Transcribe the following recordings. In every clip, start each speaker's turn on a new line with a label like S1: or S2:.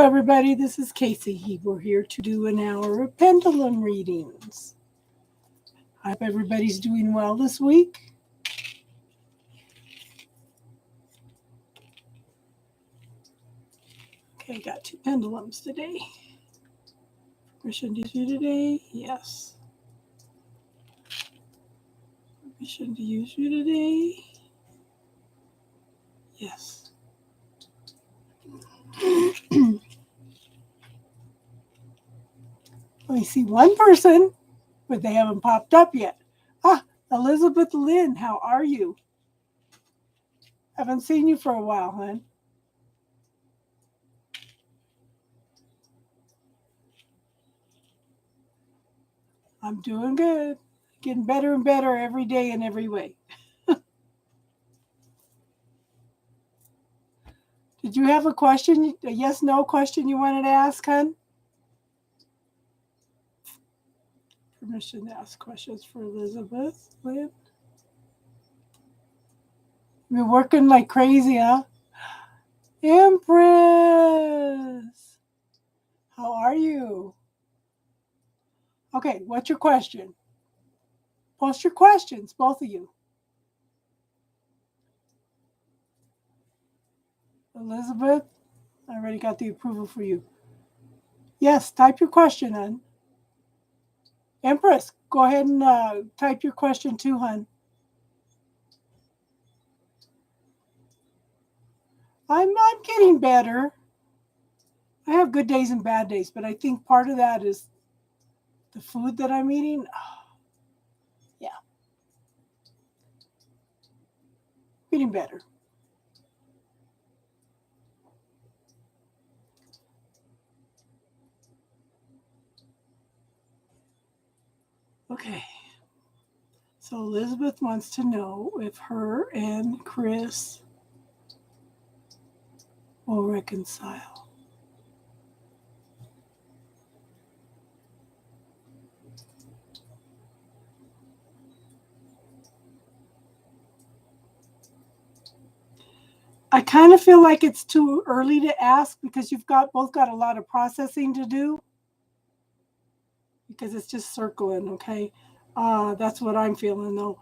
S1: everybody. This is Casey. We're here to do an hour of pendulum readings. I hope everybody's doing well this week. Okay, got 2 pendulums today. Permission to use you today? Yes. Permission to use you today? Yes. I see one person, but they haven't popped up yet. Elizabeth Lynn, how are you? Haven't seen you for a while, hon. I'm doing good. Getting better and better every day in every way. Did you have a question, a yes-no question you wanted to ask, hon? Permission to ask questions for Elizabeth Lynn. You're working like crazy, huh? Empress! How are you? Okay, what's your question? Post your questions, both of you. Elizabeth, I already got the approval for you. Yes, type your question, hon. Empress, go ahead and type your question too, hon. I'm getting better. I have good days and bad days, but I think part of that is the food that I'm eating. Yeah. Getting better. Okay. So Elizabeth wants to know if her and Chris will reconcile. I kind of feel like it's too early to ask because you've both got a lot of processing to do. Because it's just circling, okay? That's what I'm feeling though.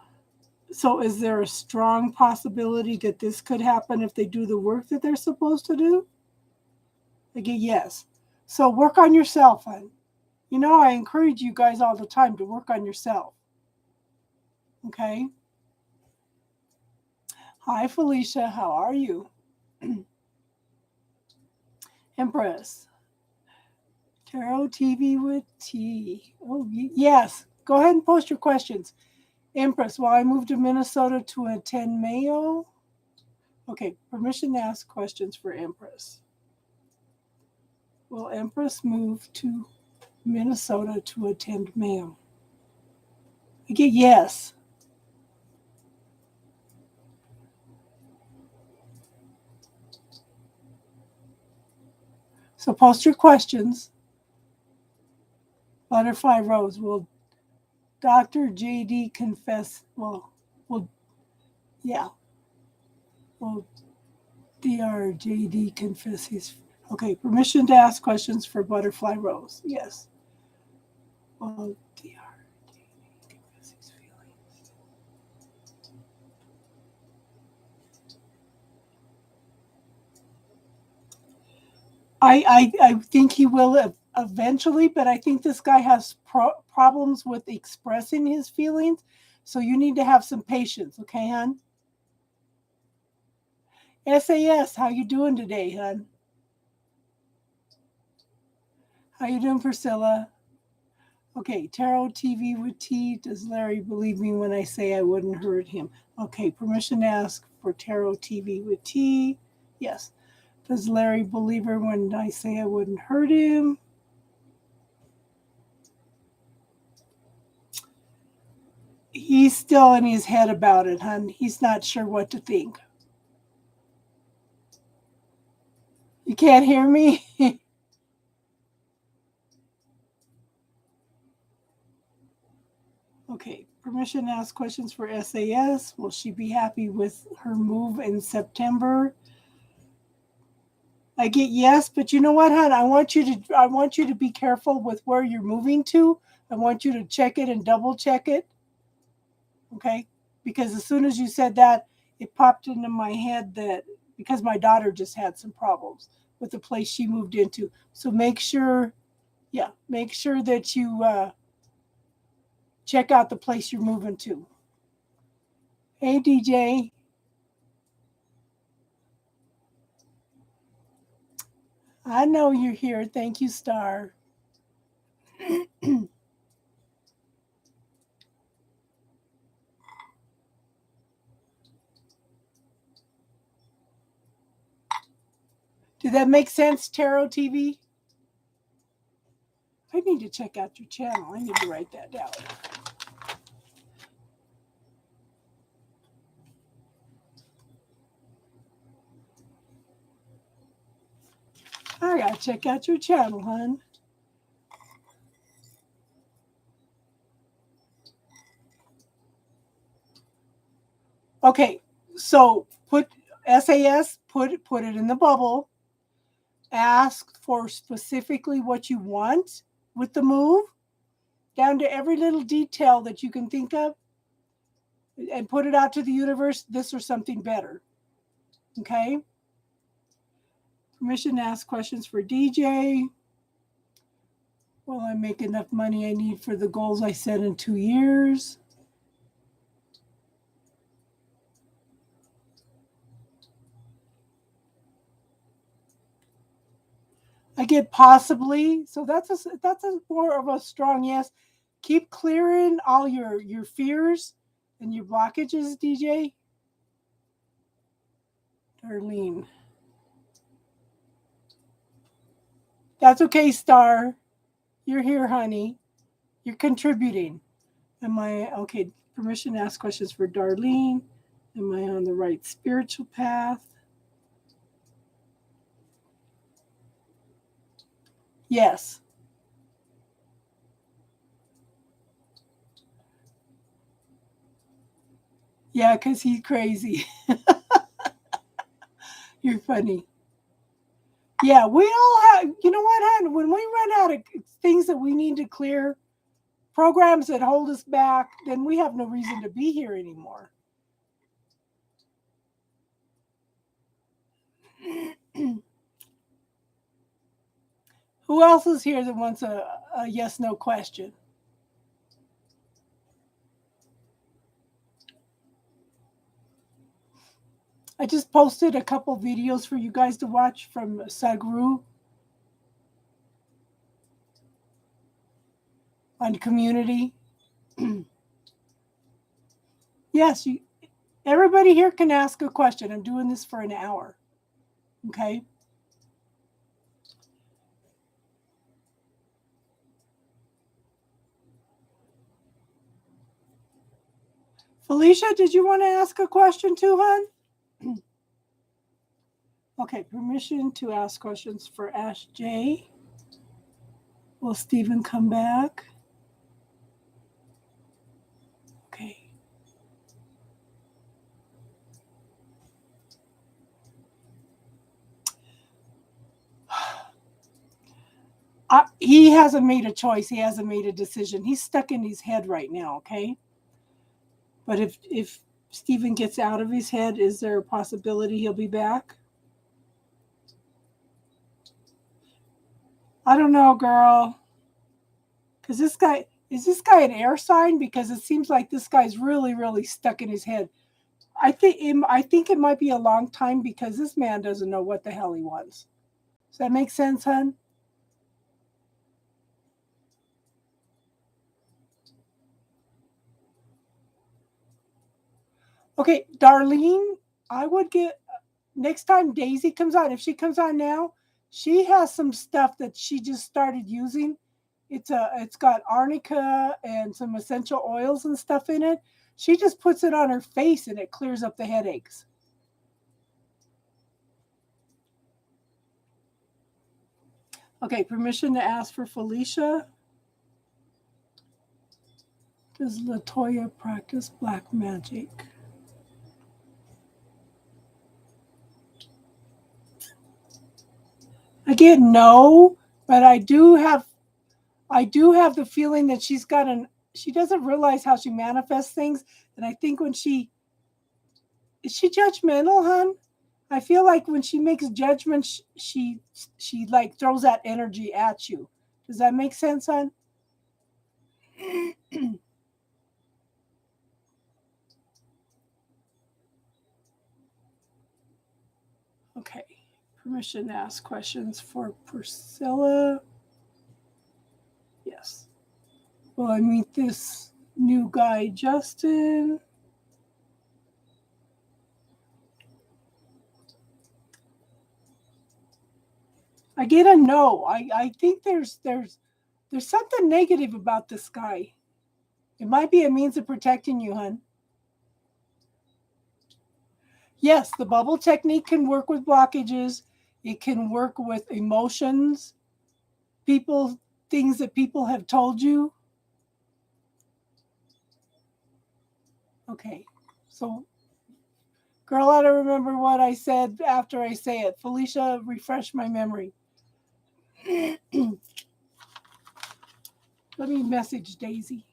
S1: So is there a strong possibility that this could happen if they do the work that they're supposed to do? Again, yes. So work on yourself, hon. You know, I encourage you guys all the time to work on yourself. Okay? Hi, Felicia. How are you? Empress. Tarot TV with T. Oh, yes. Go ahead and post your questions. Empress, will I move to Minnesota to attend Mayo? Okay, permission to ask questions for Empress. Will Empress move to Minnesota to attend Mayo? I get yes. So post your questions. Butterfly Rose, will Dr. JD confess? Well, yeah. Will Dr. JD confess his? Okay, permission to ask questions for Butterfly Rose. Yes. Will Dr. JD confess his feelings? I think he will eventually, but I think this guy has problems with expressing his feelings. So you need to have some patience, okay, hon? SAS, how you doing today, hon? How you doing, Priscilla? Okay, Tarot TV with T. Does Larry believe me when I say I wouldn't hurt him? Okay, permission to ask for Tarot TV with T. Yes. Does Larry believe her when I say I wouldn't hurt him? He's still in his head about it, hon. He's not sure what to think. You can't hear me? Okay, permission to ask questions for SAS. Will she be happy with her move in September? I get yes, but you know what, hon? I want you to be careful with where you're moving to. I want you to check it and double check it, okay? Because as soon as you said that, it popped into my head that because my daughter just had some problems with the place she moved into. So make sure, yeah, make sure that you check out the place you're moving to. Hey, DJ. I know you're here. Thank you, Star. Did that make sense, Tarot TV? I need to check out your channel. I need to write that down. I gotta check out your channel, hon. Okay, so put SAS, put it in the bubble. Ask for specifically what you want with the move, down to every little detail that you can think of, and put it out to the universe. This or something better. Okay. Permission to ask questions for DJ. Will I make enough money I need for the goals I set in 2 years? I get possibly. So that's a more of a strong yes. Keep clearing all your fears and your blockages, DJ. Darlene. That's okay, Star. You're here, honey. You're contributing. Am I okay? Permission to ask questions for Darlene. Am I on the right spiritual path? Yes. Yeah, because he's crazy. You're funny. Yeah, we all have, you know what, hon? When we run out of things that we need to clear, programs that hold us back, then we have no reason to be here anymore. Who else is here that wants a yes no question? I just posted a couple videos for you guys to watch from Sagru on community. Yes, everybody here can ask a question. I'm doing this for an hour. Okay. Felicia, did you want to ask a question too, hon? Okay, permission to ask questions for Ash J. Will Stephen come back? Okay. He hasn't made a choice. He hasn't made a decision. He's stuck in his head right now, okay? But if Stephen gets out of his head, is there a possibility he'll be back? I don't know, girl. Because is this guy an air sign? Because it seems like this guy's really, really stuck in his head. I think it might be a long time because this man doesn't know what the hell he wants. Does that make sense, hon? Okay, Darlene, I would get next time Daisy comes on, if she comes on now, she has some stuff that she just started using. It's got arnica and some essential oils and stuff in it. She just puts it on her face and it clears up the headaches. Okay, permission to ask for Felicia. Does Latoya practice black magic? Again, no, but I do have the feeling that she doesn't realize how she manifests things. And I think when is she judgmental, hon? I feel like when she makes judgments, she like throws that energy at you. Does that make sense, hon? Okay. Permission to ask questions for Priscilla. Yes. Will I meet this new guy, Justin? I get a no. I think there's something negative about this guy. It might be a means of protecting you, hun. Yes, the bubble technique can work with blockages. It can work with emotions, people, things that people have told you. Okay. So, girl, I don't remember what I said after I say it. Felicia, refresh my memory. Let me message Daisy.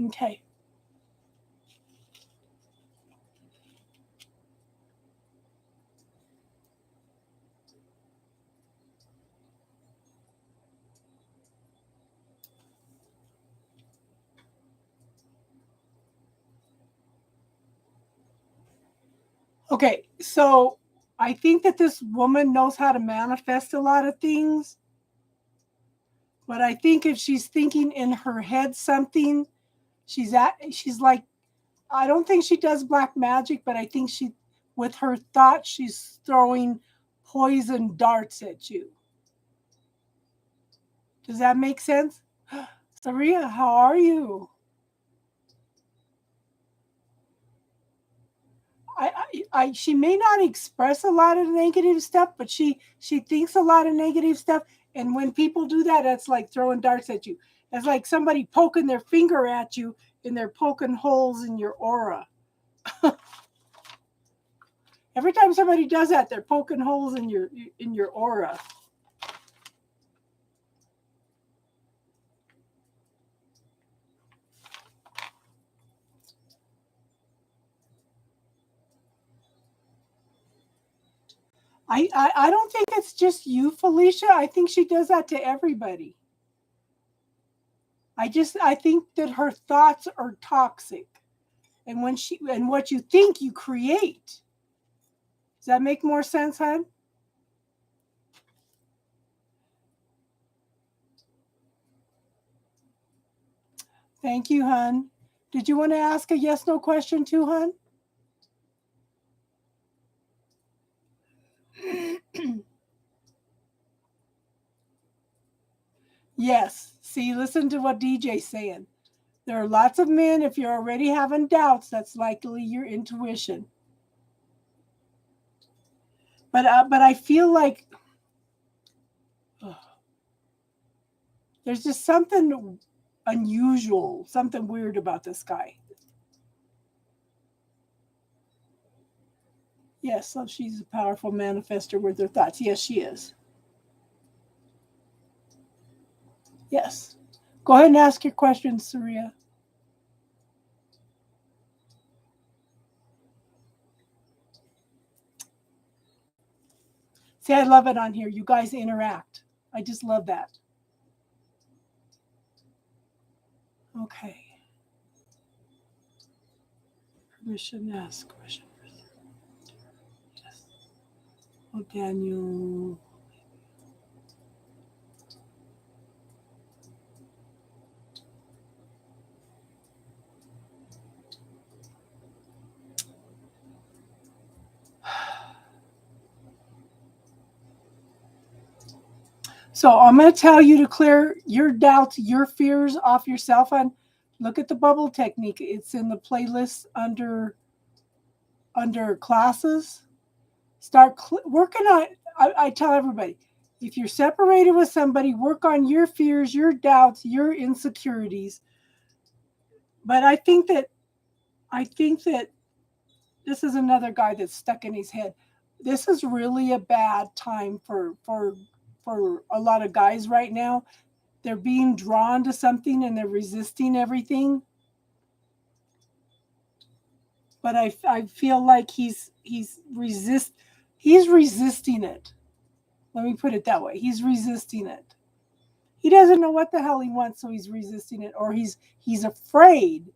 S1: Okay. Okay. So, I think that this woman knows how to manifest a lot of things, but I think if she's thinking in her head something, she's like, I don't think she does black magic, but I think with her thoughts, she's throwing poison darts at you. Does that make sense? Saria, how are you? She may not express a lot of negative stuff, but she thinks a lot of negative stuff. And when people do that, that's like throwing darts at you. It's like somebody poking their finger at you, and they're poking holes in your aura. Every time somebody does that, they're poking holes in your aura. I don't think it's just you, Felicia. I think she does that to everybody. I think that her thoughts are toxic. And what you think you create. Does that make more sense, hon? Thank you, hon. Did you want to ask a yes no question too, hon? Yes. See, listen to what DJ's saying. There are lots of men, if you're already having doubts, that's likely your intuition. But I feel like ugh, there's just something unusual, something weird about this guy. Yes, so she's a powerful manifester with her thoughts. Yes, she is. Yes. Go ahead and ask your questions, Saria. See, I love it on here. You guys interact. I just love that. Okay. Permission to ask question. Yes. Oh, Daniel. So I'm going to tell you to clear your doubts, your fears off yourself. And look at the bubble technique. It's in the playlist under classes. Start working on. I tell everybody, if you're separated with somebody, work on your fears, your doubts, your insecurities. But I think that this is another guy that's stuck in his head. This is really a bad time for a lot of guys right now. They're being drawn to something and they're resisting everything. But I feel like he's resisting it. Let me put it that way. He's resisting it. He doesn't know what the hell he wants, so he's resisting it, or he's afraid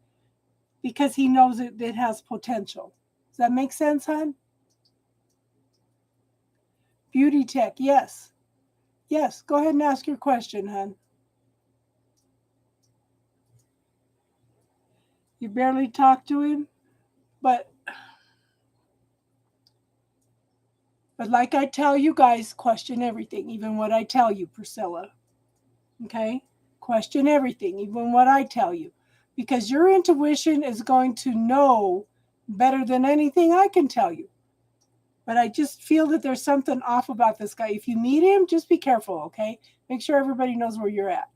S1: because he knows it has potential. Does that make sense, hon? Beauty tech, yes. Yes, go ahead and ask your question, hon. You barely talk to him, but like I tell you guys, question everything, even what I tell you, Priscilla. Okay? Question everything, even what I tell you. Because your intuition is going to know better than anything I can tell you. But I just feel that there's something off about this guy. If you meet him, just be careful, okay? Make sure everybody knows where you're at.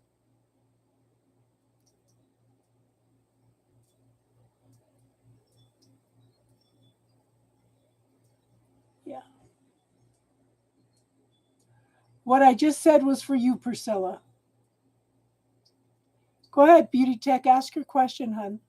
S1: Yeah. What I just said was for you, Priscilla. Go ahead, Beauty Tech. Ask your question, hon.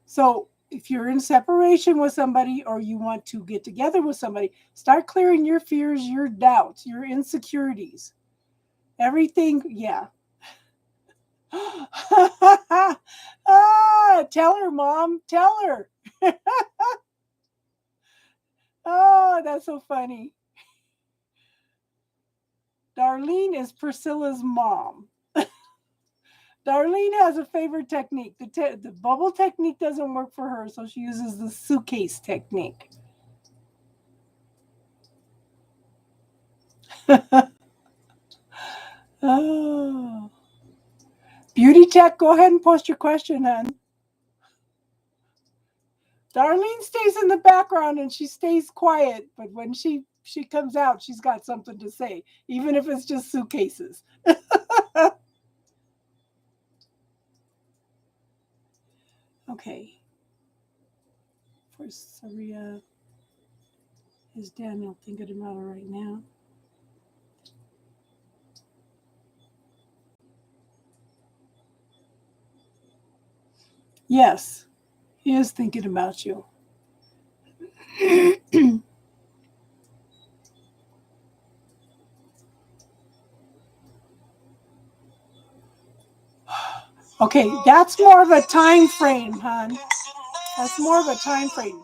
S1: So if you're in separation with somebody or you want to get together with somebody, start clearing your fears, your doubts, your insecurities. Everything, yeah. Tell her, Mom. Tell her. Oh, that's so funny. Darlene is Priscilla's mom. Darlene has a favorite technique. The bubble technique doesn't work for her, so she uses the suitcase technique. Oh. Beauty Tech, go ahead and post your question, hon. Darlene stays in the background and she stays quiet, but when she comes out, she's got something to say, even if it's just suitcases. Okay. For Saria, is Daniel thinking about it right now? Yes, he is thinking about you. Okay, that's more of a time frame, hon. That's more of a time frame.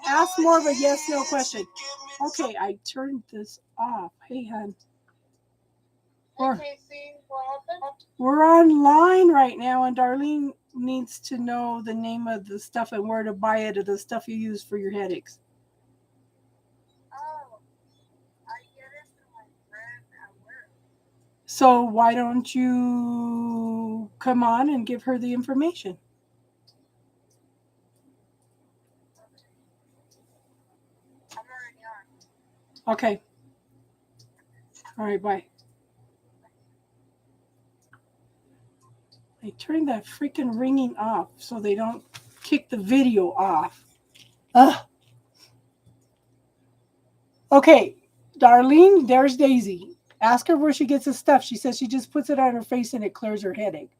S1: Ask more of a yes, no question. Okay, I turned this off. Hey, hon. We're online right now, and Darlene needs to know the name of the stuff and where to buy it, or the stuff you use for your headaches. So why don't you come on and give her the information? Okay. All right, bye. I turned that freaking ringing off so they don't kick the video off. Ugh. Okay, Darlene, there's Daisy. Ask her where she gets the stuff. She says she just puts it on her face and it clears her headache.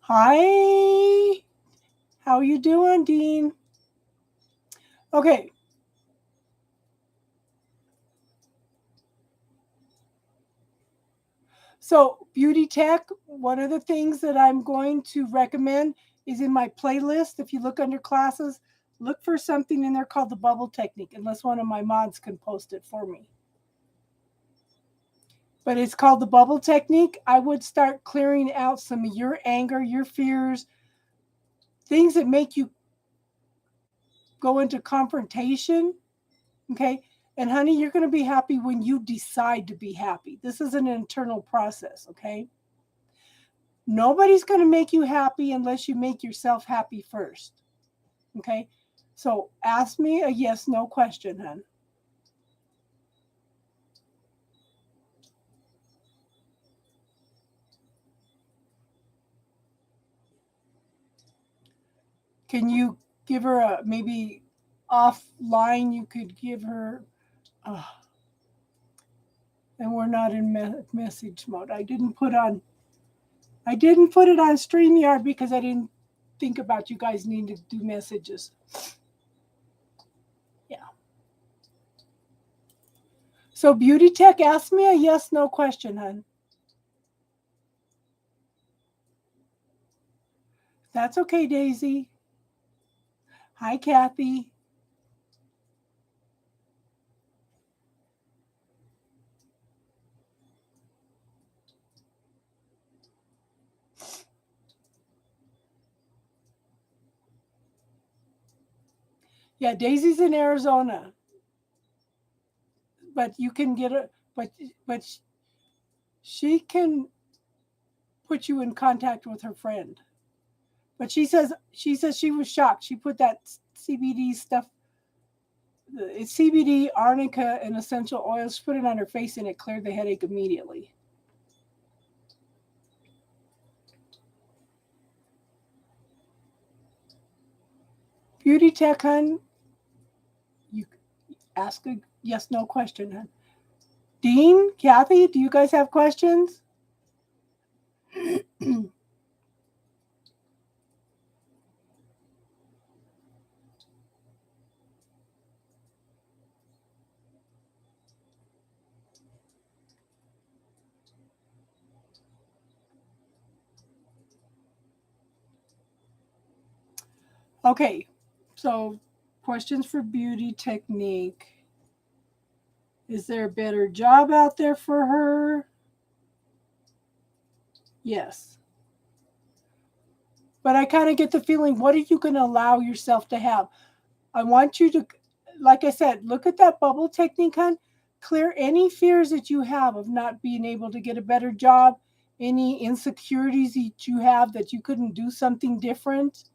S1: Hi. How you doing, Dean? Okay. So, Beauty Tech, one of the things that I'm going to recommend is in my playlist. If you look under classes, look for something in there called the bubble technique, unless one of my mods can post it for me. but it's called the bubble technique. I would start clearing out some of your anger, your fears, things that make you go into confrontation. Okay. And honey, you're going to be happy when you decide to be happy. This is an internal process. Okay. Nobody's going to make you happy unless you make yourself happy first. Okay. So ask me a yes, no question, hon. Can you give her a maybe offline? You could give her, uh, and we're not in message mode. I didn't put it on StreamYard because I didn't think about you guys needing to do messages. Yeah. So Beauty Tech, ask me a yes, no question, hon. That's okay, Daisy. Hi, Kathy. Yeah, Daisy's in Arizona, but you can get her. But she can put you in contact with her friend. But she says she was shocked. She put that CBD stuff. It's CBD, arnica, and essential oils. She put it on her face, and it cleared the headache immediately. Beauty Tech, hun, you ask a yes, no question, hun. Dean, Kathy, do you guys have questions? Okay, so questions for Beauty Technique. Is there a better job out there for her? Yes. But I kind of get the feeling, what are you going to allow yourself to have? I want you to, like I said, look at that bubble technique, hon. Clear any fears that you have of not being able to get a better job, any insecurities that you have that you couldn't do something different.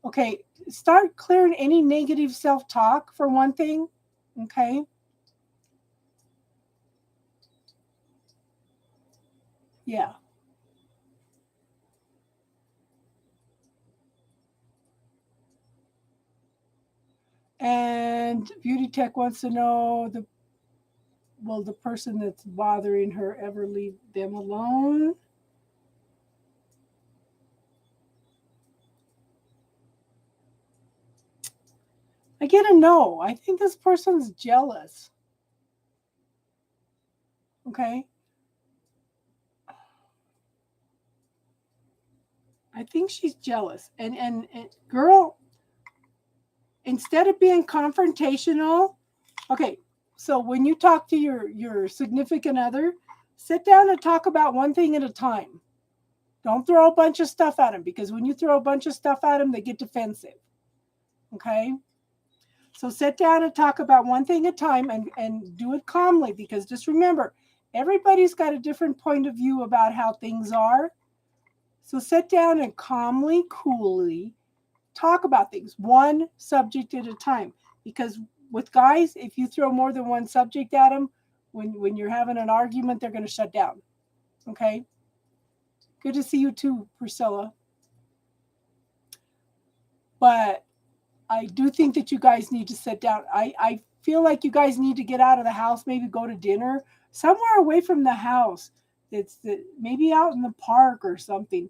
S1: Okay, start clearing any negative self talk for one thing. Okay. Yeah. And Beauty Tech wants to know, will the person that's bothering her ever leave them alone? I get a no. I think this person's jealous. Okay. I think she's jealous. And girl, instead of being confrontational, okay, so when you talk to your significant other, sit down and talk about one thing at a time. Don't throw a bunch of stuff at them, because when you throw a bunch of stuff at them, they get defensive. Okay? So sit down and talk about one thing at a time, and do it calmly, because just remember, everybody's got a different point of view about how things are. So sit down and calmly, coolly talk about things, one subject at a time. Because with guys, if you throw more than one subject at them, when you're having an argument, they're going to shut down. Okay? Good to see you too, Priscilla. But I do think that you guys need to sit down. I feel like you guys need to get out of the house, maybe go to dinner somewhere away from the house. Maybe out in the park or something,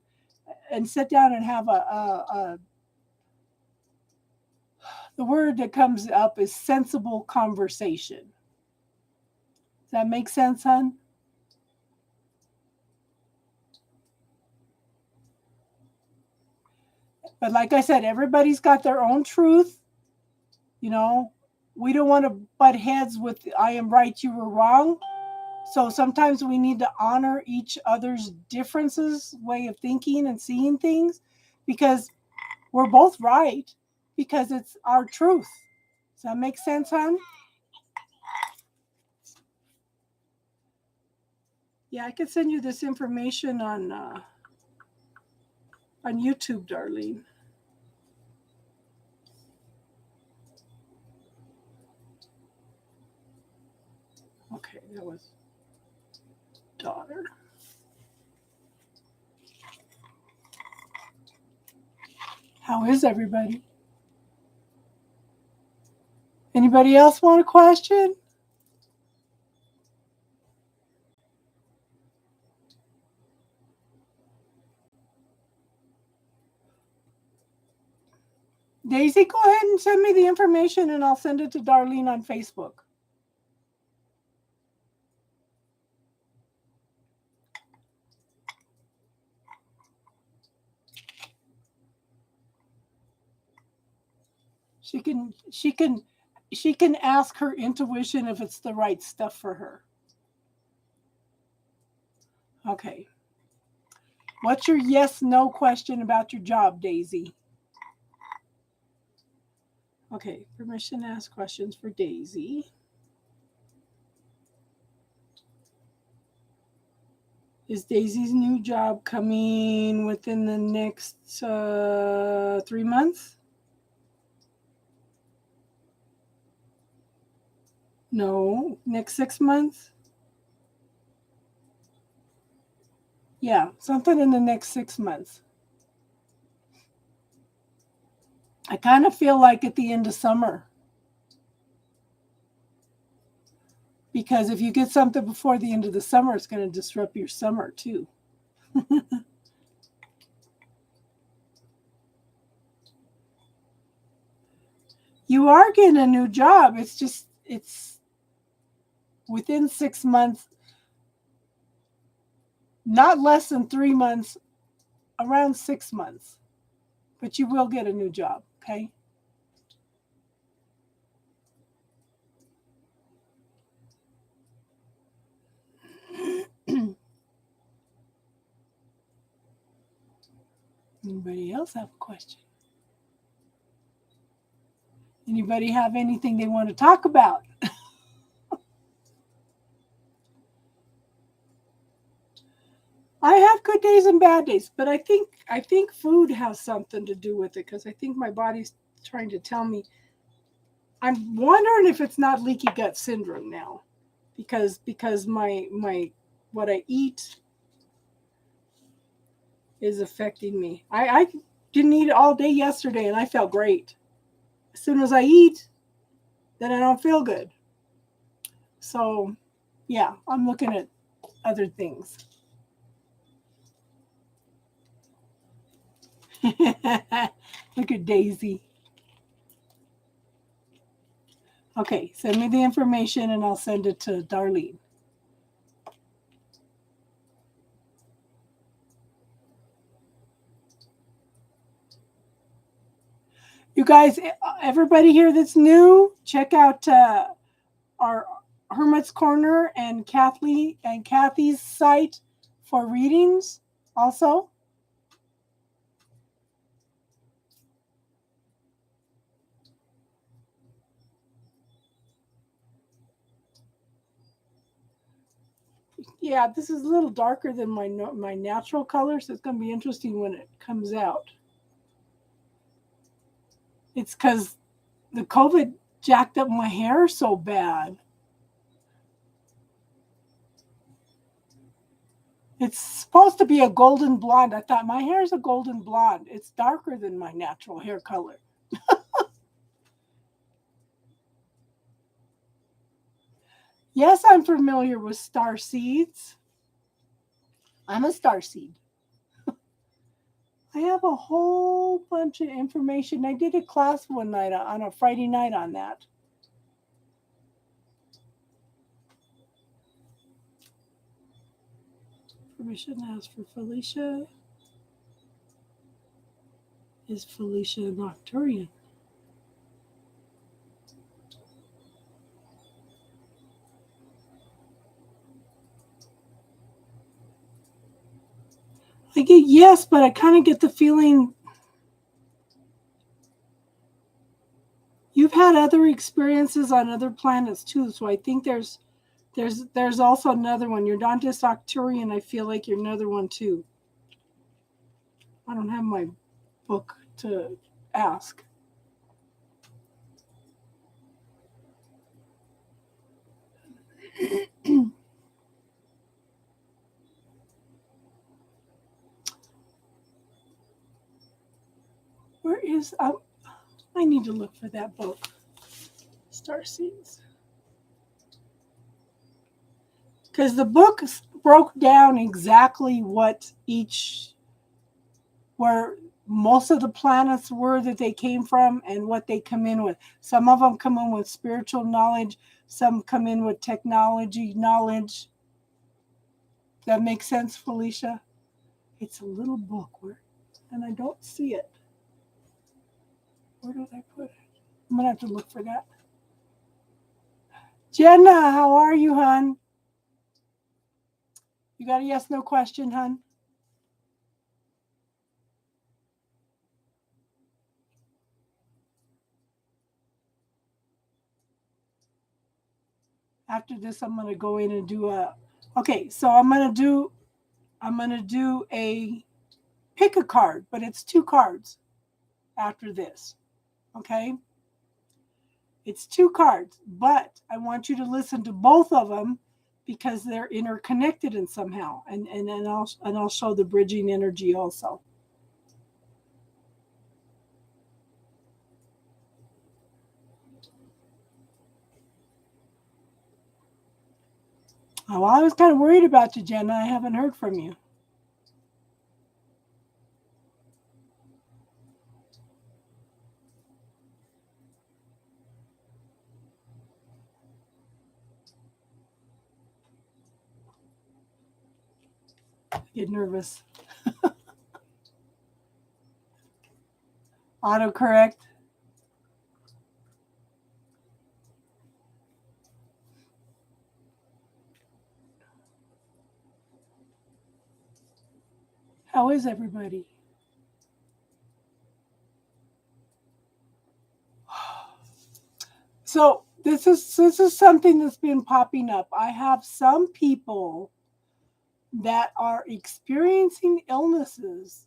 S1: and sit down and have a the word that comes up is sensible conversation. Does that make sense, hon? But like I said, everybody's got their own truth. You know, we don't want to butt heads with I am right, you were wrong. So sometimes we need to honor each other's differences, way of thinking and seeing things, because we're both right, because it's our truth. Does that make sense, hon? Yeah, I could send you this information on YouTube, Darlene. Okay, that was daughter. How is everybody? Anybody else want a question? Daisy, go ahead and send me the information and I'll send it to Darlene on Facebook. She can ask her intuition if it's the right stuff for her. Okay. What's your yes no question about your job, Daisy? Okay, permission to ask questions for Daisy. Is Daisy's new job coming within the next 3 months? No, next 6 months? Yeah, something in the next 6 months. I kind of feel like at the end of summer. Because if you get something before the end of the summer, it's going to disrupt your summer too. You are getting a new job. It's within 6 months, not less than 3 months, around 6 months. But you will get a new job, okay? Anybody else have a question? Anybody have anything they want to talk about? I have good days and bad days, but I think food has something to do with it because I think my body's trying to tell me. I'm wondering if it's not leaky gut syndrome now, because my what I eat is affecting me. I didn't eat all day yesterday and I felt great. As soon as I eat, then I don't feel good. So, yeah, I'm looking at other things. Look at Daisy. Okay, send me the information and I'll send it to Darlene. You guys, everybody here that's new, check out our Hermit's Corner and Kathy's site for readings also. Yeah, this is a little darker than my natural color, so it's going to be interesting when it comes out. It's because the COVID jacked up my hair so bad. It's supposed to be a golden blonde. I thought my hair is a golden blonde. It's darker than my natural hair color. Yes, I'm familiar with star seeds. I'm a star seed. I have a whole bunch of information. I did a class one night on a Friday night on that. Permission asked for Felicia. Is Felicia Nocturian? I get yes, but I kind of get the feeling you've had other experiences on other planets too. So I think there's also another one. You're not just Arcturian. I feel like you're another one too. I don't have my book to ask. Where is I need to look for that book. Starseeds. Because the book broke down exactly what each, where most of the planets were that they came from and what they come in with. Some of them come in with spiritual knowledge, some come in with technology knowledge. That makes sense, Felicia? It's a little book and I don't see it. Where did I put it? I'm going to have to look for that. Jenna, how are you, hon? You got a yes, no question, hon? After this, I'm going to go in and do okay, so I'm going to do a pick a card, but it's 2 cards after this. Okay? It's 2 cards, but I want you to listen to both of them because they're interconnected in somehow. And I'll show the bridging energy also. Oh, well, I was kind of worried about you, Jenna. I haven't heard from you. I get nervous. Autocorrect. How is everybody? So this is something that's been popping up. I have some people that are experiencing illnesses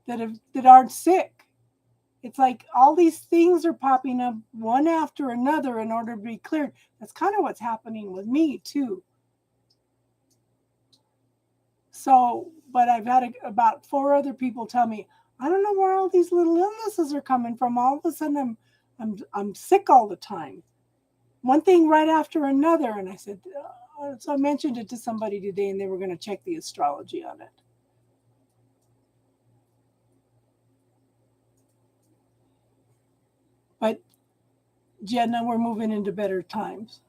S1: that aren't sick. It's like all these things are popping up one after another in order to be cleared. That's kind of what's happening with me too. So, but I've had about 4 other people tell me, I don't know where all these little illnesses are coming from. All of a sudden, I'm sick all the time. One thing right after another, and I said, so I mentioned it to somebody today, and they were going to check the astrology on it. But Jenna, we're moving into better times.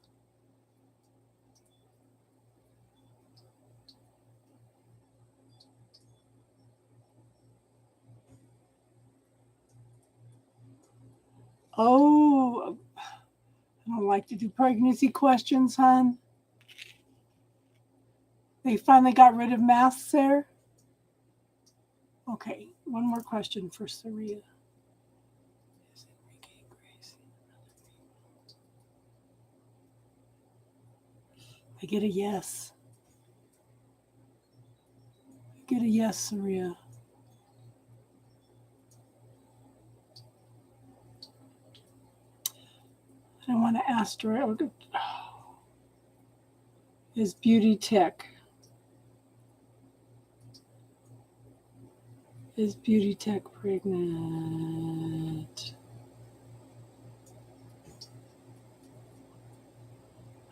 S1: Oh, I don't like to do pregnancy questions, hon. They finally got rid of masks there. Okay, one more question for Saria. I get a yes. I get a yes, Saria. I want to ask her. Is Beauty Tech? Is Beauty Tech pregnant?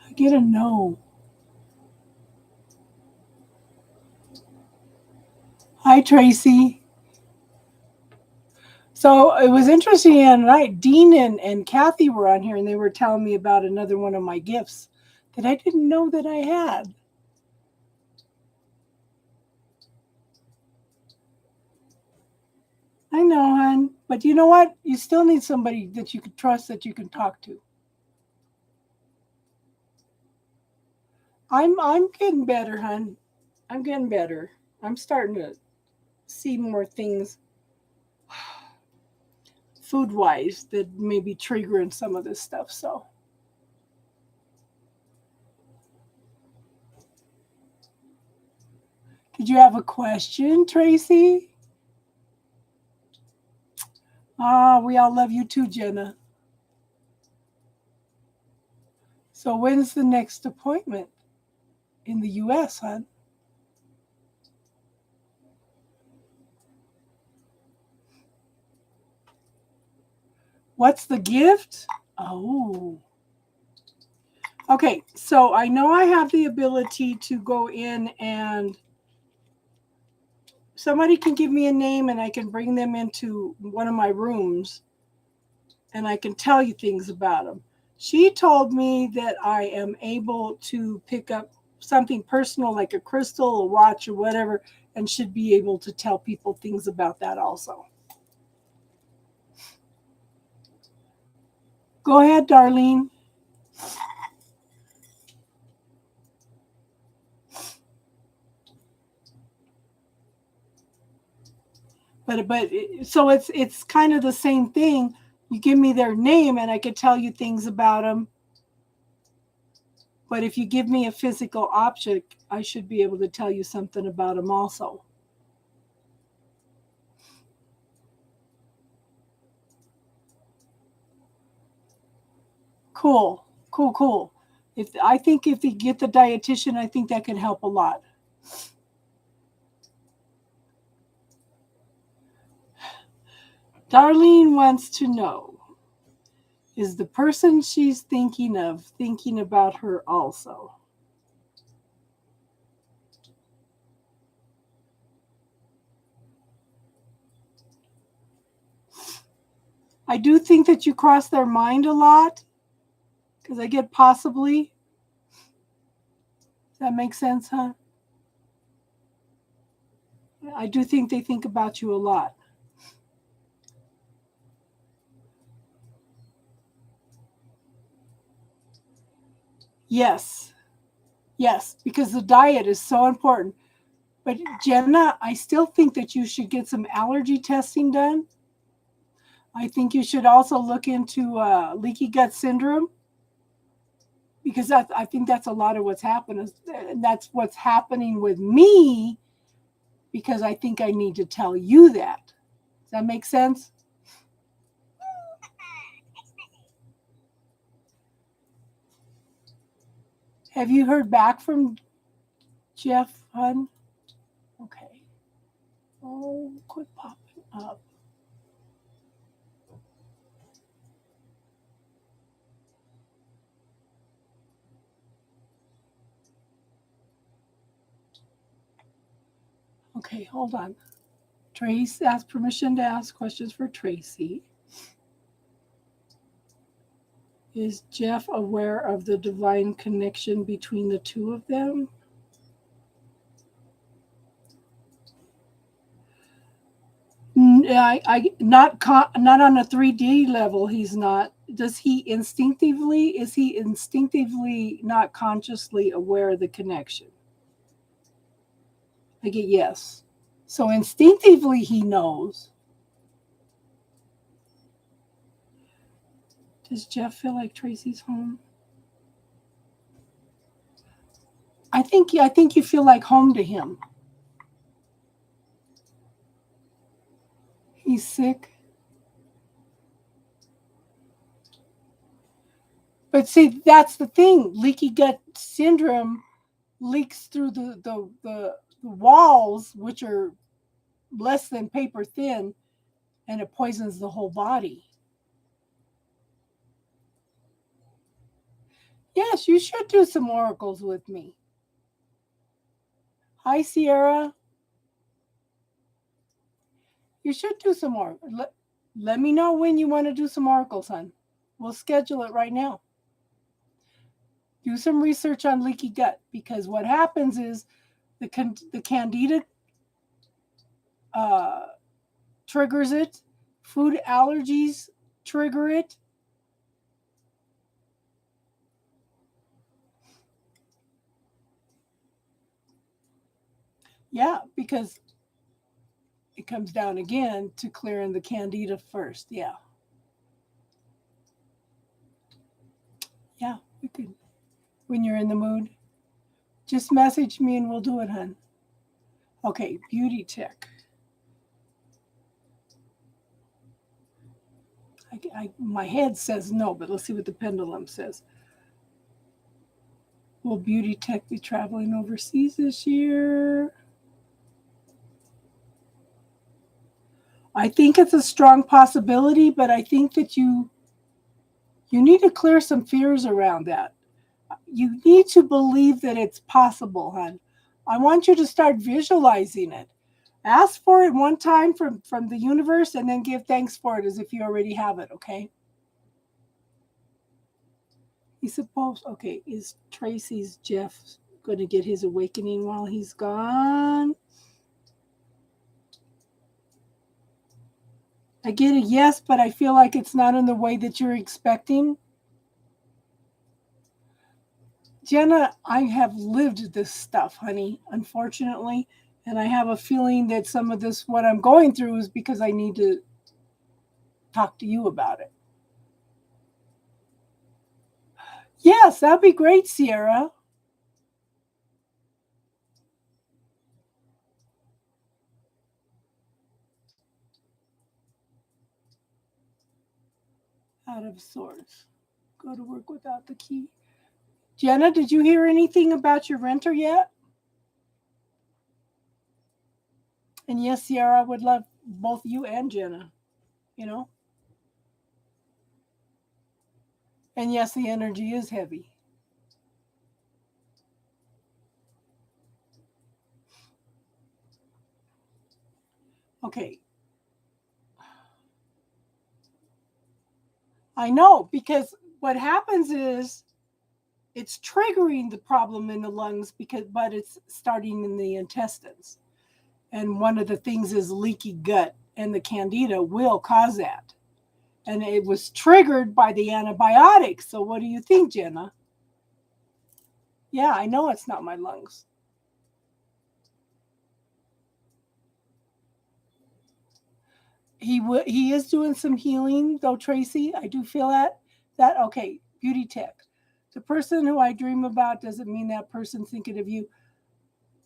S1: I get a no. Hi, Tracy. So it was interesting tonight. Dean and Kathy were on here, and they were telling me about another one of my gifts that I didn't know that I had. I know, hon. But you know what? You still need somebody that you can trust, that you can talk to. I'm getting better, hon. I'm getting better. I'm starting to see more things food wise that may be triggering some of this stuff. So, did you have a question, Tracy? We all love you too, Jenna. So, when's the next appointment in the US, hon? What's the gift? Oh. Okay, so I know I have the ability to go in and somebody can give me a name and I can bring them into one of my rooms and I can tell you things about them. She told me that I am able to pick up something personal like a crystal, a watch, or whatever, and should be able to tell people things about that also. Go ahead, Darlene. But so it's kind of the same thing. You give me their name and I could tell you things about them. But if you give me a physical object, I should be able to tell you something about them also. Cool, cool, cool. I think if you get the dietitian, I think that can help a lot. Darlene wants to know, is the person she's thinking of thinking about her also? I do think that you cross their mind a lot because I get possibly. Does that make sense, huh? I do think they think about you a lot. Yes, yes, because the diet is so important. But Jenna, I still think that you should get some allergy testing done. I think you should also look into leaky gut syndrome because I think that's a lot of what's happening. And that's what's happening with me because I think I need to tell you that. Does that make sense? Have you heard back from Jeff, hun? Okay. Oh, quit popping up. Okay, hold on. Trace asked permission to ask questions for Tracy. Is Jeff aware of the divine connection between the two of them? Not on a 3D level. He's not. Does he instinctively? Is he instinctively not consciously aware of the connection? I get yes. So instinctively he knows. Does Jeff feel like Tracy's home? I think you feel like home to him. He's sick. But see, that's the thing. Leaky gut syndrome leaks through the walls, which are less than paper thin, and it poisons the whole body. Yes, you should do some oracles with me. Hi, Sierra. You should do some more. Let me know when you want to do some oracles, hon. We'll schedule it right now. Do some research on leaky gut because what happens is the candida uh, triggers it, food allergies trigger it. Yeah, because it comes down again to clearing the candida first. Yeah. Yeah, we could. When you're in the mood, just message me and we'll do it, hun. Okay, beauty tech. My head says no, but let's see what the pendulum says. Will beauty tech be traveling overseas this year? I think it's a strong possibility, but I think that you need to clear some fears around that. You need to believe that it's possible, hon. I want you to start visualizing it. Ask for it one time from the universe and then give thanks for it as if you already have it, okay? He's supposed, okay, is Tracy's Jeff going to get his awakening while he's gone? I get a yes, but I feel like it's not in the way that you're expecting. Jenna, I have lived this stuff, honey, unfortunately. And I have a feeling that some of this, what I'm going through, is because I need to talk to you about it. Yes, that'd be great, Sierra. Out of sorts. Go to work without the key. Jenna, did you hear anything about your renter yet? And yes, Sierra, I would love both you and Jenna, you know? And yes, the energy is heavy. Okay. I know, because what happens is it's triggering the problem in the lungs but it's starting in the intestines. And one of the things is leaky gut, and the candida will cause that. And it was triggered by the antibiotics. So what do you think, Jenna? Yeah, I know it's not my lungs. He is doing some healing though, Tracy. I do feel that okay, beauty tech. The person who I dream about doesn't mean that person's thinking of you.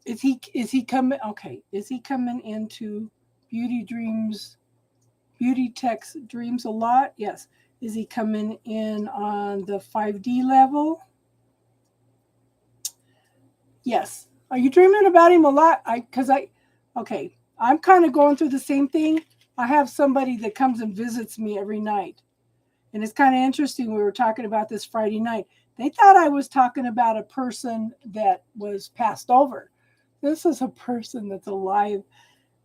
S1: Is he coming, okay, is he coming into beauty dreams, beauty tech's dreams a lot? Yes. Is he coming in on the 5D level? Yes. Are you dreaming about him a lot? Okay, I'm kind of going through the same thing. I have somebody that comes and visits me every night. And it's kind of interesting. We were talking about this Friday night. They thought I was talking about a person that was passed over. This is a person that's alive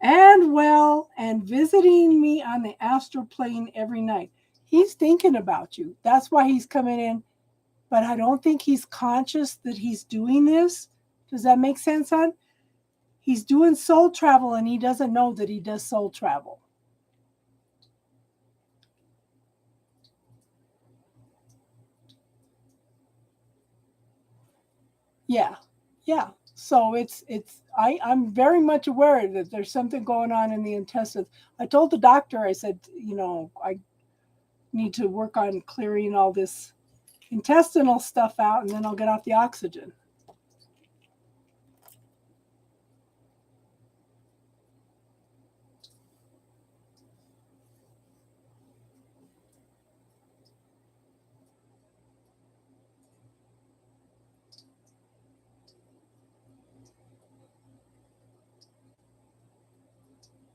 S1: and well and visiting me on the astral plane every night. He's thinking about you. That's why he's coming in. But I don't think he's conscious that he's doing this. Does that make sense, hon? He's doing soul travel and he doesn't know that he does soul travel. Yeah. Yeah. So I'm very much aware that there's something going on in the intestines. I told the doctor, I said, I need to work on clearing all this intestinal stuff out and then I'll get off the oxygen.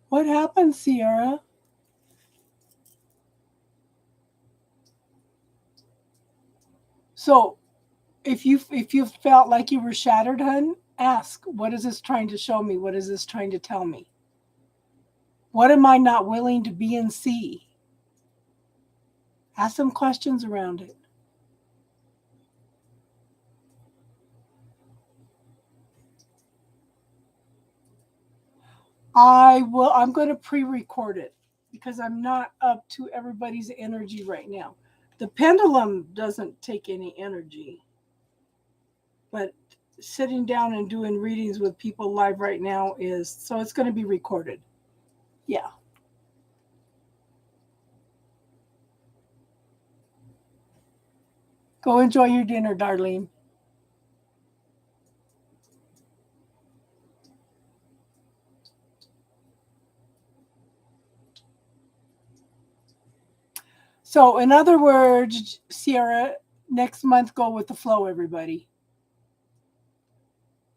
S1: What happened, Sierra? So if you felt like you were shattered, hun, ask, what is this trying to show me? What is this trying to tell me? What am I not willing to be and see? Ask some questions around it. I'm going to pre-record it because I'm not up to everybody's energy right now. The pendulum doesn't take any energy, but sitting down and doing readings with people live right now is, so it's going to be recorded. Yeah. Go enjoy your dinner, Darlene. So, in other words, Sierra, next month, go with the flow, everybody.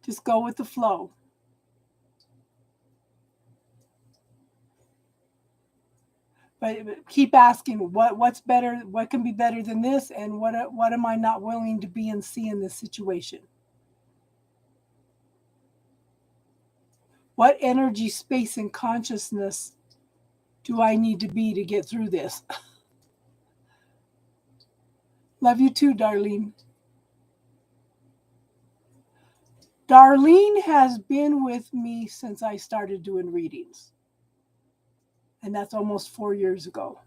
S1: Just go with the flow. But keep asking what's better, what can be better than this, and what am I not willing to be and see in this situation? What energy, space, and consciousness do I need to be to get through this? Love you too, Darlene. Darlene has been with me since I started doing readings, and that's almost 4 years ago.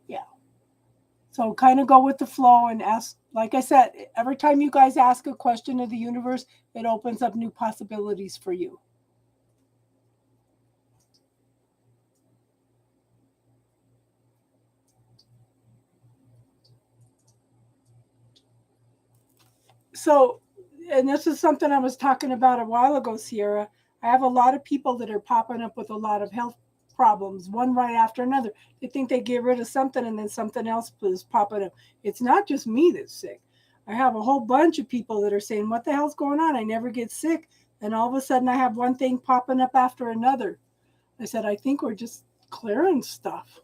S1: Yeah. So kind of go with the flow and ask, like I said, every time you guys ask a question of the universe, it opens up new possibilities for you. So, and this is something I was talking about a while ago, Sierra. I have a lot of people that are popping up with a lot of health problems, one right after another. They think they get rid of something and then something else is popping up. It's not just me that's sick. I have a whole bunch of people that are saying, "What the hell's going on? I never get sick." And all of a sudden, I have one thing popping up after another. I said, I think we're just clearing stuff,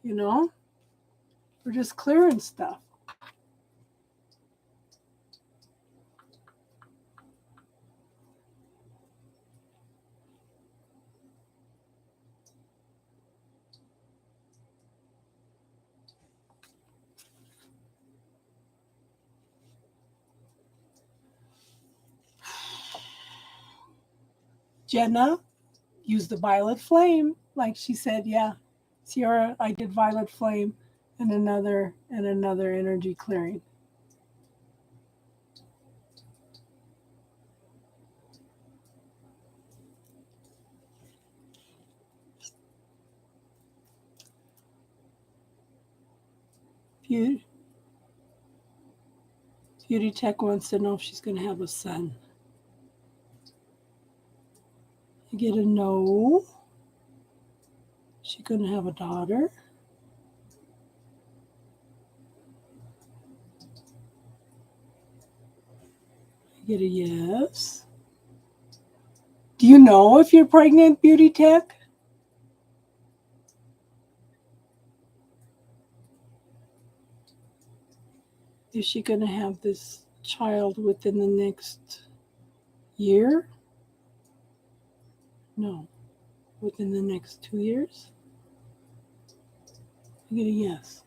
S1: you know? We're just clearing stuff. Jenna used the violet flame, like she said, yeah. Sierra, I did violet flame and another energy clearing. Beauty, Beauty Tech wants to know if she's going to have a son. I get a no. She's going to have a daughter. I get a yes. Do you know if you're pregnant, Beauty Tech? Is she going to have this child within the next year? No. Within the next 2 years? I get a yes.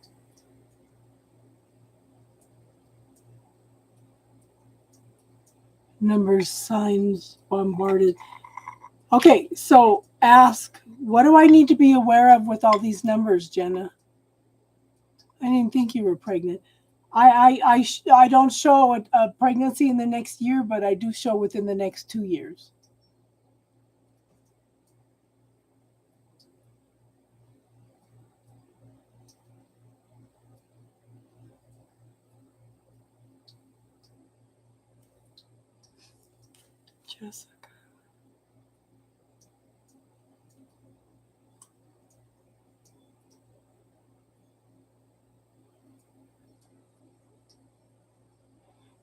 S1: Numbers, signs, bombarded. Okay, so ask, what do I need to be aware of with all these numbers, Jenna? I didn't think you were pregnant. I don't show a pregnancy in the next year, but I do show within the next 2 years. Jessica.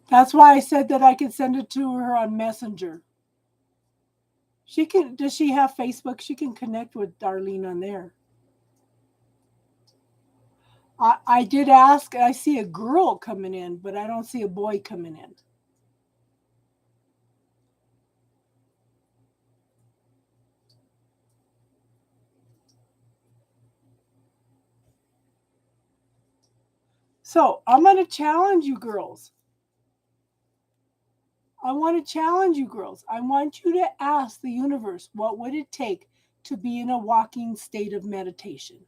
S1: That's why I said that I could send it to her on Messenger. She can. Does she have Facebook? She can connect with Darlene on there. I did ask. I see a girl coming in, but I don't see a boy coming in. So I'm going to challenge you girls. I want to challenge you girls. I want you to ask the universe, what would it take to be in a walking state of meditation?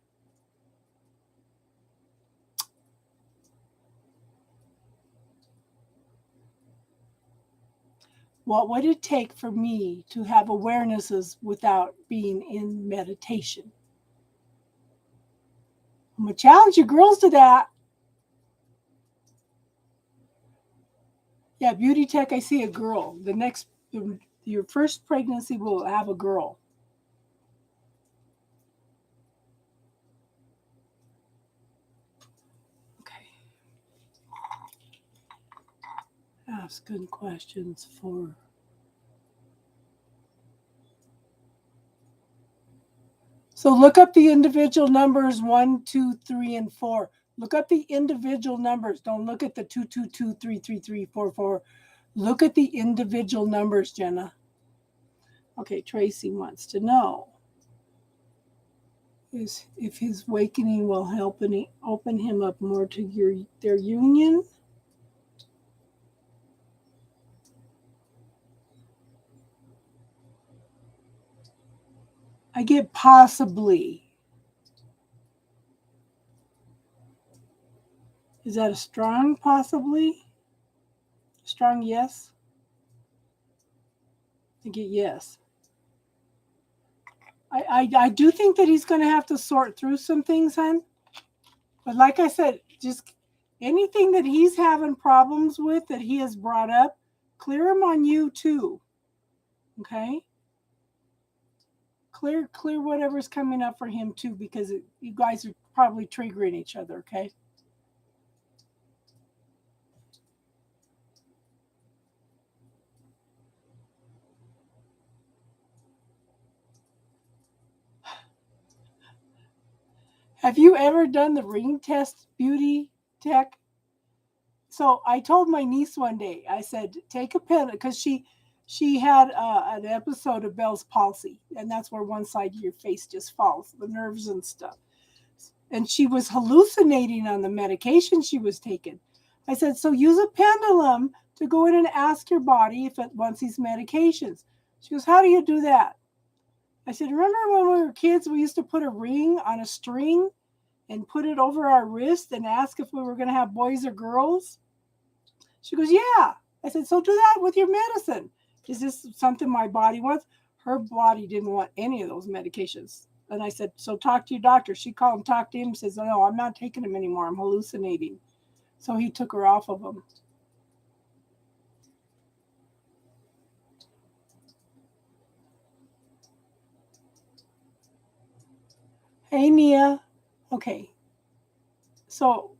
S1: What would it take for me to have awarenesses without being in meditation? I'm going to challenge you girls to that. Yeah, Beauty Tech, I see a girl. Your first pregnancy will have a girl. Okay. Ask good questions for. So look up the individual numbers 1, 2, 3, and 4. Look up the individual numbers. Don't look at the 2, 2, 2, 3, 3, 3, 4, 4. Look at the individual numbers, Jenna. Okay, Tracy wants to know is if his awakening will help and open him up more to their union. I get possibly. Is that a strong possibly? Strong yes? I get yes. I do think that he's going to have to sort through some things, hon. But like I said, just anything that he's having problems with that he has brought up, clear them on you too. Okay? Clear whatever's coming up for him too, because you guys are probably triggering each other, okay? Have you ever done the ring test, Beauty Tech? So I told my niece one day, I said, take a pen, because she had an episode of Bell's palsy, and that's where one side of your face just falls, the nerves and stuff. And she was hallucinating on the medication she was taking. I said, so use a pendulum to go in and ask your body if it wants these medications. She goes, how do you do that? I said, remember when we were kids, we used to put a ring on a string and put it over our wrist and ask if we were going to have boys or girls? She goes, yeah. I said, so do that with your medicine. Is this something my body wants? Her body didn't want any of those medications. And I said, so talk to your doctor. She called and talked to him and says, no, I'm not taking them anymore. I'm hallucinating. So he took her off of them. Hey, Nia. Okay. So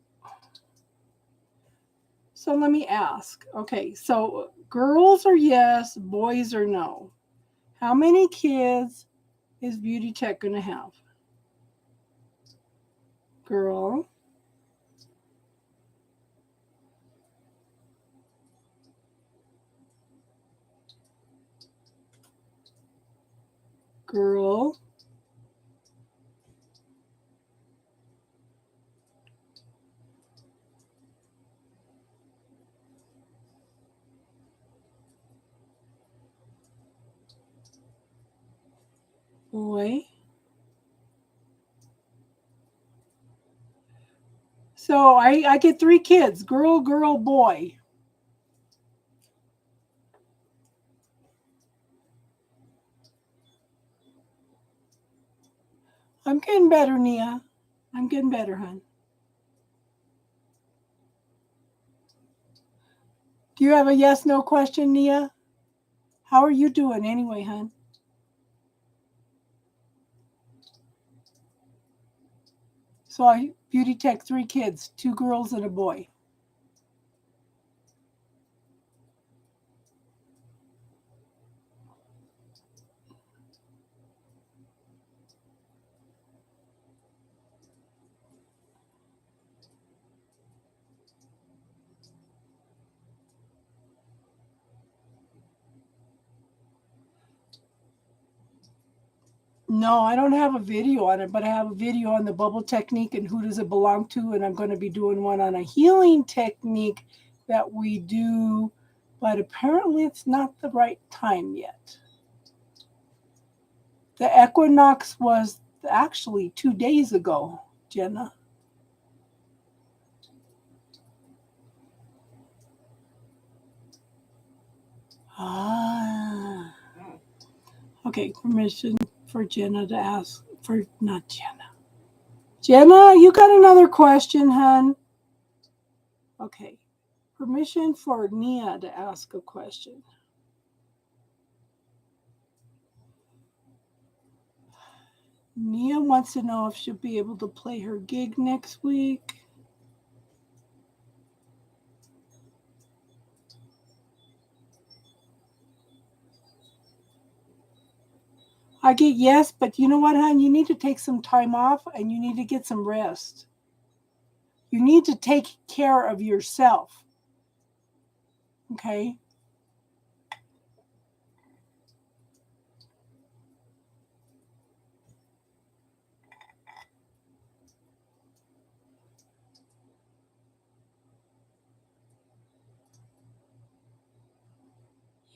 S1: let me ask. Okay, so girls are yes, boys are no. How many kids is Beauty Tech going to have? Girl. Girl. Boy. So I get 3 kids, girl, girl, boy. I'm getting better, Nia. I'm getting better, hon. Do you have a yes, no question, Nia? How are you doing anyway, hon? So I Beauty Tech 3 kids, 2 girls and a boy. No, I don't have a video on it, but I have a video on the bubble technique and who does it belong to, and I'm going to be doing one on a healing technique that we do, but apparently it's not the right time yet. The equinox was actually 2 days ago, Jenna. Ah. Okay, permission for Jenna to ask, for not Jenna. Jenna, you got another question, hun? Okay. Permission for Nia to ask a question. Nia wants to know if she'll be able to play her gig next week. I get yes, but you know what, hon? You need to take some time off and you need to get some rest. You need to take care of yourself. Okay?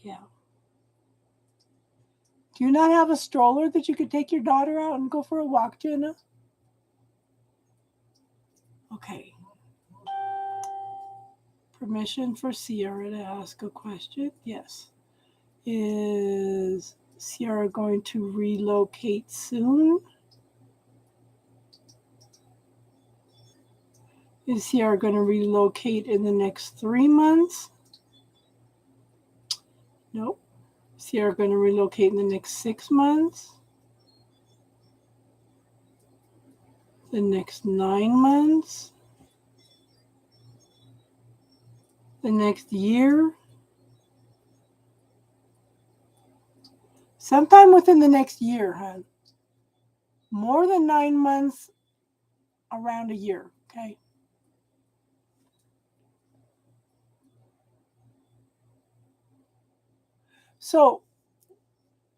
S1: Yeah. Do you not have a stroller that you could take your daughter out and go for a walk, Jenna? Okay. Permission for Sierra to ask a question? Yes. Is Sierra going to relocate soon? Is Sierra going to relocate in the next 3 months? Nope. Is Sierra going to relocate in the next 6 months? The next 9 months? The next year? Sometime within the next year, hon. More than 9 months, around a year, okay? So,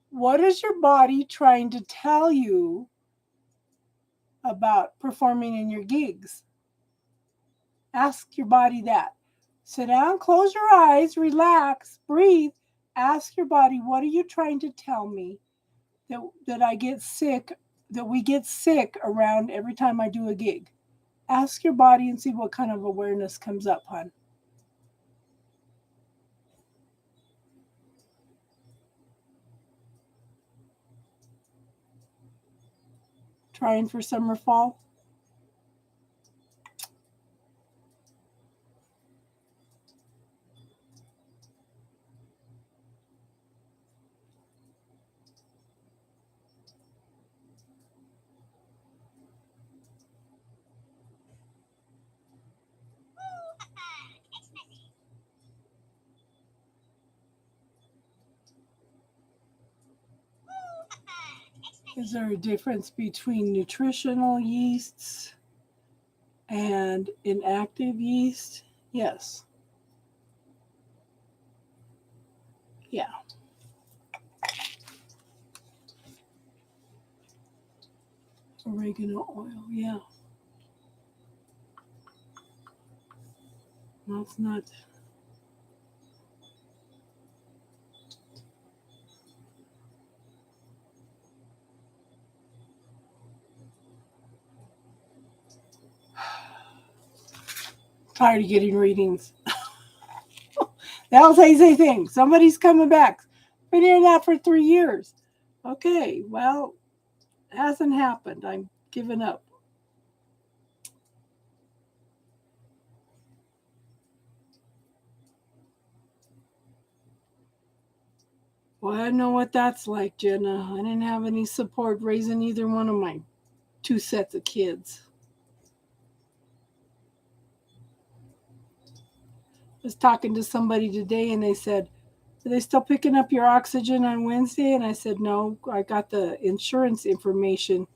S1: what is your body trying to tell you about performing in your gigs? Ask your body that. Sit down, close your eyes, relax, breathe. Ask your body, what are you trying to tell me that I get sick, that we get sick around every time I do a gig? Ask your body and see what kind of awareness comes up, hon. Trying for summer, fall? Is there a difference between nutritional yeasts and inactive yeast? Yes. Yeah. Oregano oil, yeah. That's not. Tired of getting readings. That'll say the same thing. Somebody's coming back. Been hearing that for 3 years. Okay, well, it hasn't happened. I'm giving up. Well, I know what that's like, Jenna. I didn't have any support raising either one of my 2 sets of kids. I was talking to somebody today and they said, are they still picking up your oxygen on Wednesday? And I said, no, I got the insurance information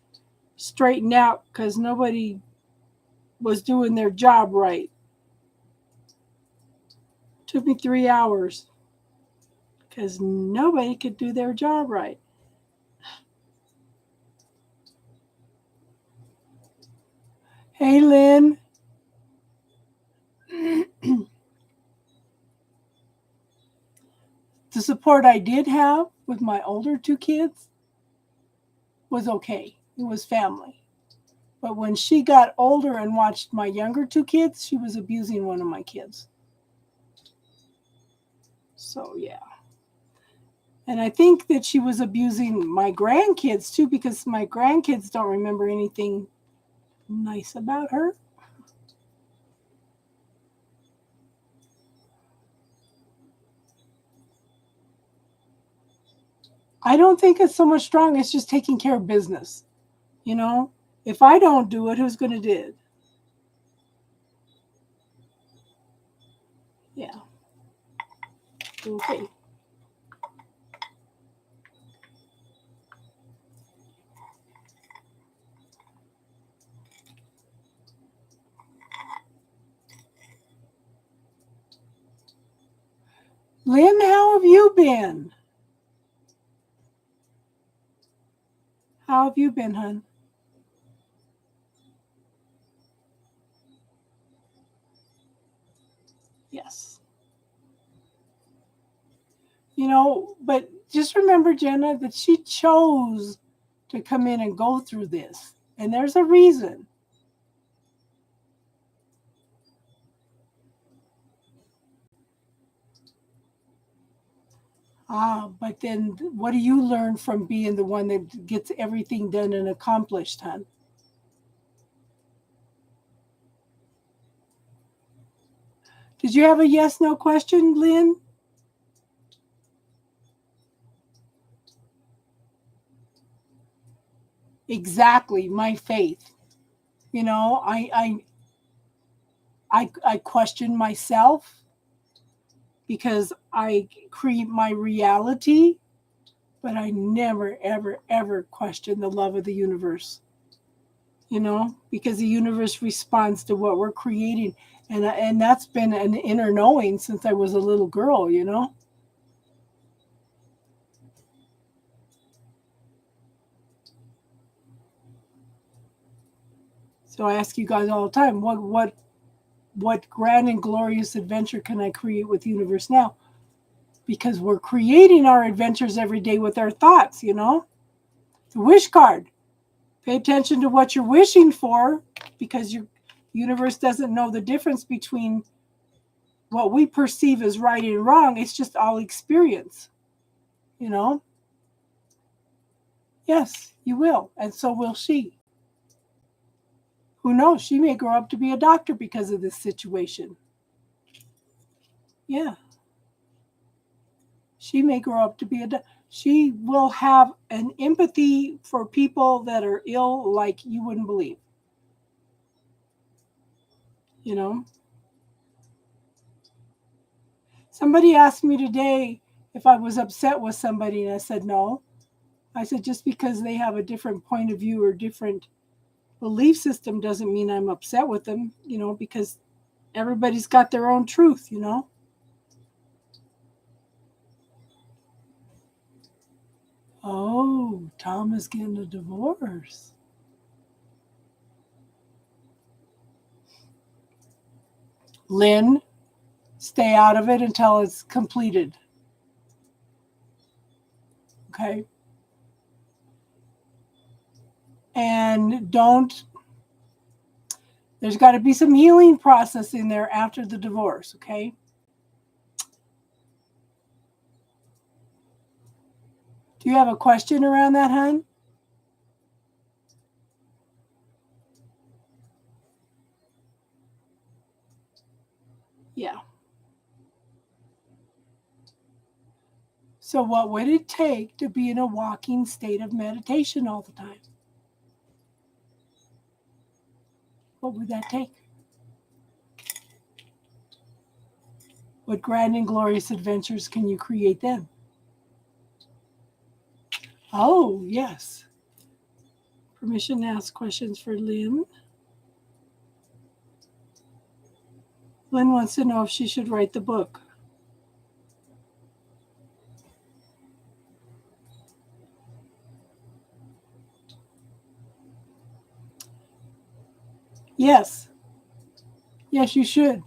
S1: straightened out because nobody was doing their job right. Took me 3 hours because nobody could do their job right. Hey, Lynn. The support I did have with my older 2 kids was okay. It was family. But when she got older and watched my younger 2 kids, she was abusing one of my kids. So, yeah. And I think that she was abusing my grandkids too, because my grandkids don't remember anything nice about her. I don't think it's so much strong. It's just taking care of business. You know, if I don't do it, who's going to do it? Yeah. Okay. Lynn, how have you been? How have you been, hon? Yes. You know, but just remember, Jenna, that she chose to come in and go through this. And there's a reason. But then what do you learn from being the one that gets everything done and accomplished, hon? Did you have a yes no question, Lynn? Exactly, my faith. You know, I question myself because I create my reality, but I never, ever, ever question the love of the universe. You know, because the universe responds to what we're creating, and that's been an inner knowing since I was a little girl. You know, so I ask you guys all the time, what grand and glorious adventure can I create with the universe now? Because we're creating our adventures every day with our thoughts. You know, the wish card. Pay attention to what you're wishing for, because your universe doesn't know the difference between what we perceive as right and wrong. It's just all experience, you know? Yes, you will. And so will she. Who knows? She may grow up to be a doctor because of this situation. Yeah. She may grow up to be she will have an empathy for people that are ill like you wouldn't believe, you know? Somebody asked me today if I was upset with somebody, and I said no. I said, just because they have a different point of view or different belief system doesn't mean I'm upset with them, you know, because everybody's got their own truth, you know. Oh, Tom is getting a divorce. Lynn, stay out of it until it's completed. Okay. And don't, there's got to be some healing process in there after the divorce. Okay. Do you have a question around that, hon? Yeah. So, what would it take to be in a walking state of meditation all the time? What would that take? What grand and glorious adventures can you create then? Oh, yes. Permission to ask questions for Lynn. Lynn wants to know if she should write the book. Yes. Yes, you should.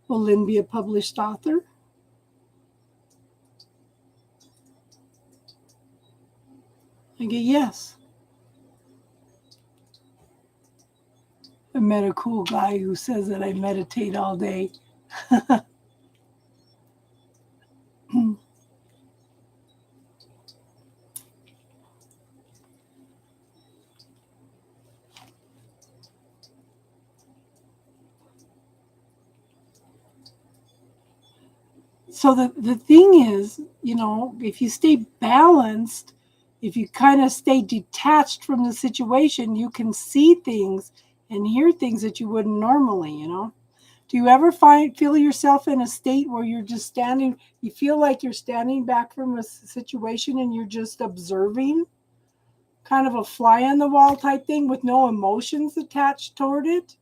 S1: Will Lynn be a published author? I get yes. I met a cool guy who says that I meditate all day. So the thing is, if you stay balanced, if you kind of stay detached from the situation, you can see things and hear things that you wouldn't normally. Do you ever feel yourself in a state where you're just standing, you feel like you're standing back from a situation and you're just observing? Kind of a fly on the wall type thing with no emotions attached toward it?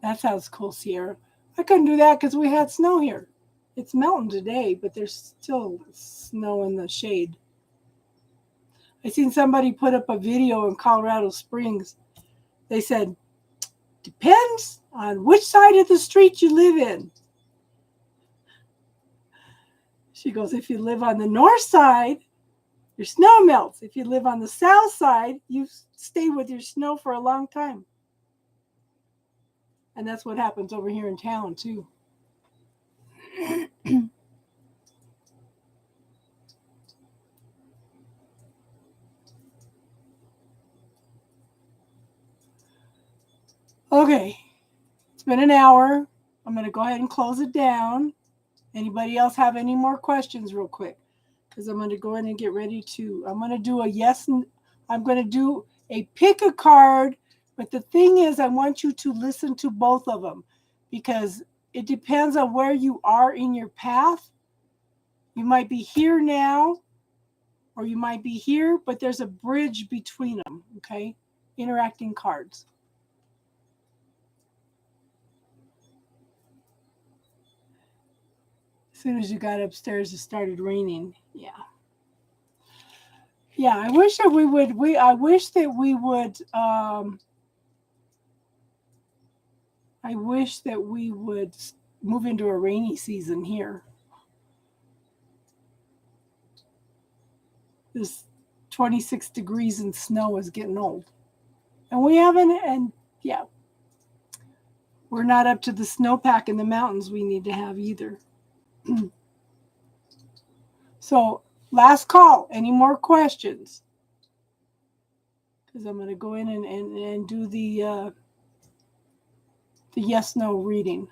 S1: That sounds cool, Sierra. I couldn't do that because we had snow here. It's melting today, but there's still snow in the shade. I seen somebody put up a video in Colorado Springs. They said, depends on which side of the street you live in. She goes, if you live on the north side, your snow melts. If you live on the south side, you stay with your snow for a long time. And that's what happens over here in town, too. Okay, it's been an hour. I'm going to go ahead and close it down. Anybody else have any more questions real quick? Because I'm going to go in and get ready to, I'm going to do a yes, and I'm going to do a pick a card. But the thing is, I want you to listen to both of them because it depends on where you are in your path. You might be here now, or you might be here, but there's a bridge between them, okay? Interacting cards. As soon as you got upstairs, it started raining. Yeah. Yeah, I wish that we would, I wish that we would, move into a rainy season here. This 26 degrees and snow is getting old. And we haven't, and yeah, we're not up to the snowpack in the mountains we need to have either. So, last call. Any more questions? Because I'm going to go in and do the yes/no reading.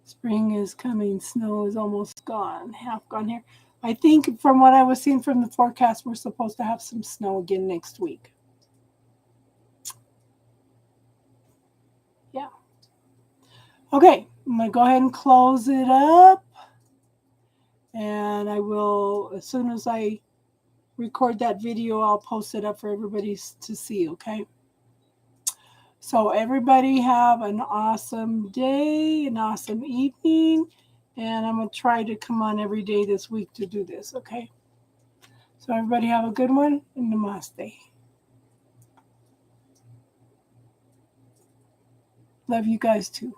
S1: Spring is coming. Snow is almost gone. Half gone here. I think from what I was seeing from the forecast, we're supposed to have some snow again next week. Yeah. Okay, I'm going to go ahead and close it up. And I will, as soon as I record that video, I'll post it up for everybody to see, okay? So everybody have an awesome day, an awesome evening, and I'm going to try to come on every day this week to do this, okay? So everybody have a good one, and namaste. Love you guys too.